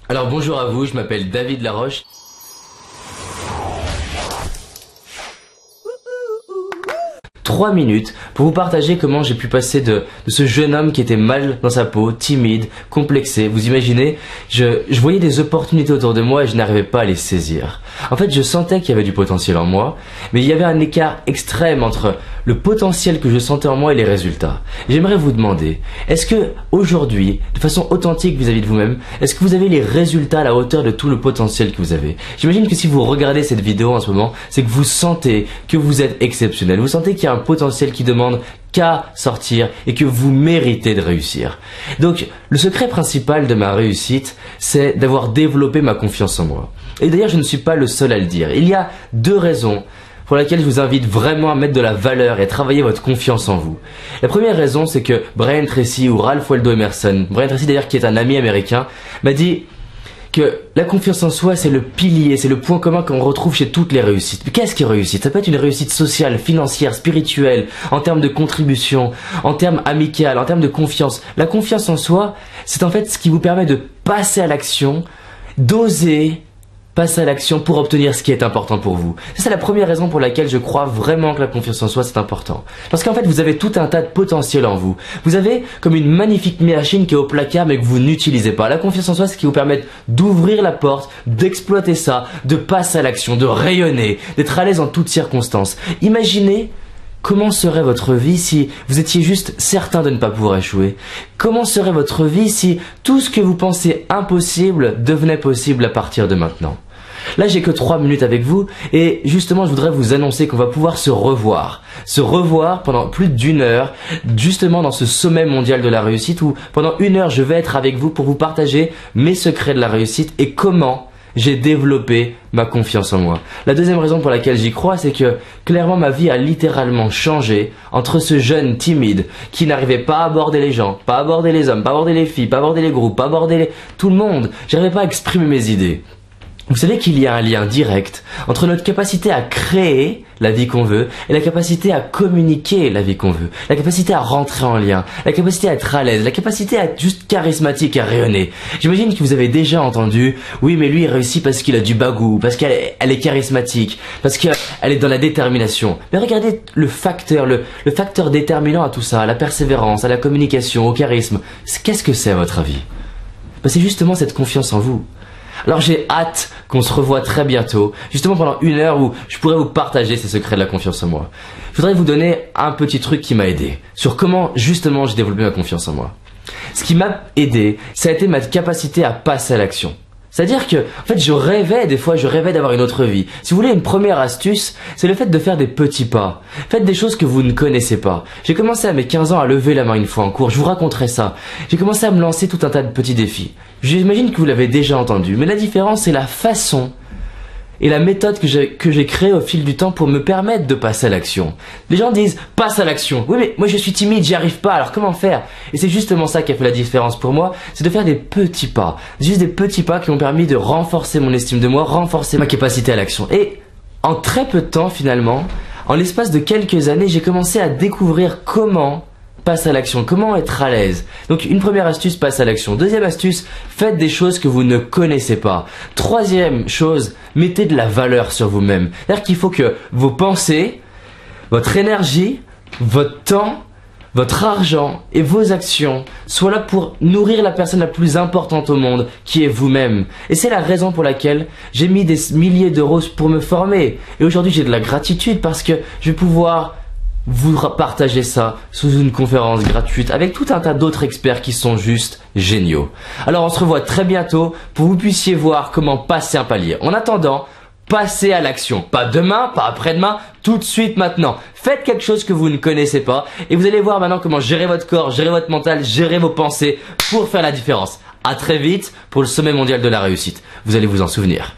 Alors bonjour à vous, je m'appelle David Laroche. Trois minutes pour vous partager comment j'ai pu passer de ce jeune homme qui était mal dans sa peau, timide, complexé. Vous imaginez, je voyais des opportunités autour de moi et je n'arrivais pas à les saisir. En fait, je sentais qu'il y avait du potentiel en moi, mais il y avait un écart extrême entre le potentiel que je sentais en moi et les résultats. J'aimerais vous demander, est-ce que aujourd'hui, de façon authentique vis-à-vis de vous-même, est-ce que vous avez les résultats à la hauteur de tout le potentiel que vous avez? J'imagine que si vous regardez cette vidéo en ce moment, c'est que vous sentez que vous êtes exceptionnel. Vous sentez qu'il y a un potentiel qui demande qu'à sortir et que vous méritez de réussir. Donc, le secret principal de ma réussite, c'est d'avoir développé ma confiance en moi. Et d'ailleurs, je ne suis pas le seul à le dire. Il y a deux raisons pour lesquelles je vous invite vraiment à mettre de la valeur et à travailler votre confiance en vous. La première raison, c'est que Brian Tracy ou Ralph Waldo Emerson, Brian Tracy d'ailleurs qui est un ami américain, m'a dit que la confiance en soi, c'est le pilier, c'est le point commun qu'on retrouve chez toutes les réussites. Mais qu'est-ce qui est réussite? Ça peut être une réussite sociale, financière, spirituelle, en termes de contribution, en termes amicales, en termes de confiance. La confiance en soi, c'est en fait ce qui vous permet de passer à l'action, d'oser passer à l'action pour obtenir ce qui est important pour vous. C'est la première raison pour laquelle je crois vraiment que la confiance en soi c'est important. Parce qu'en fait vous avez tout un tas de potentiel en vous. Vous avez comme une magnifique machine qui est au placard mais que vous n'utilisez pas. La confiance en soi c'est ce qui vous permet d'ouvrir la porte, d'exploiter ça, de passer à l'action, de rayonner, d'être à l'aise en toutes circonstances. Imaginez comment serait votre vie si vous étiez juste certain de ne pas pouvoir échouer? Comment serait votre vie si tout ce que vous pensez impossible devenait possible à partir de maintenant? Là, j'ai que 3 minutes avec vous et justement, je voudrais vous annoncer qu'on va pouvoir se revoir pendant plus d'1 heure, justement dans ce sommet mondial de la réussite où pendant 1 heure, je vais être avec vous pour vous partager mes secrets de la réussite et comment j'ai développé ma confiance en moi. La deuxième raison pour laquelle j'y crois, c'est que clairement ma vie a littéralement changé entre ce jeune timide qui n'arrivait pas à aborder les gens, pas à aborder les hommes, pas à aborder les filles, pas à aborder les groupes, pas à aborder tout le monde. J'arrivais pas à exprimer mes idées. Vous savez qu'il y a un lien direct entre notre capacité à créer la vie qu'on veut et la capacité à communiquer la vie qu'on veut, la capacité à rentrer en lien, la capacité à être à l'aise, la capacité à être juste charismatique, à rayonner. J'imagine que vous avez déjà entendu, oui mais lui il réussit parce qu'il a du bagou, parce qu'elle est charismatique, parce qu'elle est dans la détermination. Mais regardez le facteur déterminant à tout ça, à la persévérance, à la communication, au charisme. Qu'est-ce que c'est à votre avis? C'est justement cette confiance en vous. Alors j'ai hâte qu'on se revoie très bientôt, justement pendant 1 heure où je pourrais vous partager ces secrets de la confiance en moi. Je voudrais vous donner un petit truc qui m'a aidé, sur comment justement j'ai développé ma confiance en moi. Ce qui m'a aidé, ça a été ma capacité à passer à l'action. C'est-à-dire que, en fait, je rêvais d'avoir une autre vie. Si vous voulez une première astuce, c'est le fait de faire des petits pas. Faites des choses que vous ne connaissez pas. J'ai commencé à mes 15 ans à lever la main une fois en cours, je vous raconterai ça. J'ai commencé à me lancer tout un tas de petits défis. J'imagine que vous l'avez déjà entendu, mais la différence c'est la façon et la méthode que j'ai créée au fil du temps pour me permettre de passer à l'action. Les gens disent « passe à l'action ». Oui mais moi je suis timide, j'y arrive pas, alors comment faire? Et c'est justement ça qui a fait la différence pour moi, c'est de faire des petits pas. Juste des petits pas qui m'ont permis de renforcer mon estime de moi, renforcer ma capacité à l'action. Et en très peu de temps finalement, en l'espace de quelques années, j'ai commencé à découvrir comment passer à l'action, comment être à l'aise. Donc une première astuce, passe à l'action. Deuxième astuce, faites des choses que vous ne connaissez pas. Troisième chose, mettez de la valeur sur vous-même. C'est-à-dire qu'il faut que vos pensées, votre énergie, votre temps, votre argent et vos actions soient là pour nourrir la personne la plus importante au monde, qui est vous-même. Et c'est la raison pour laquelle j'ai mis des milliers d'euros pour me former. Et aujourd'hui j'ai de la gratitude parce que je vais pouvoir vous partagez ça sous une conférence gratuite avec tout un tas d'autres experts qui sont juste géniaux. Alors on se revoit très bientôt pour que vous puissiez voir comment passer un palier. En attendant, passez à l'action. Pas demain, pas après-demain, tout de suite maintenant. Faites quelque chose que vous ne connaissez pas et vous allez voir maintenant comment gérer votre corps, gérer votre mental, gérer vos pensées pour faire la différence. À très vite pour le sommet mondial de la réussite. Vous allez vous en souvenir.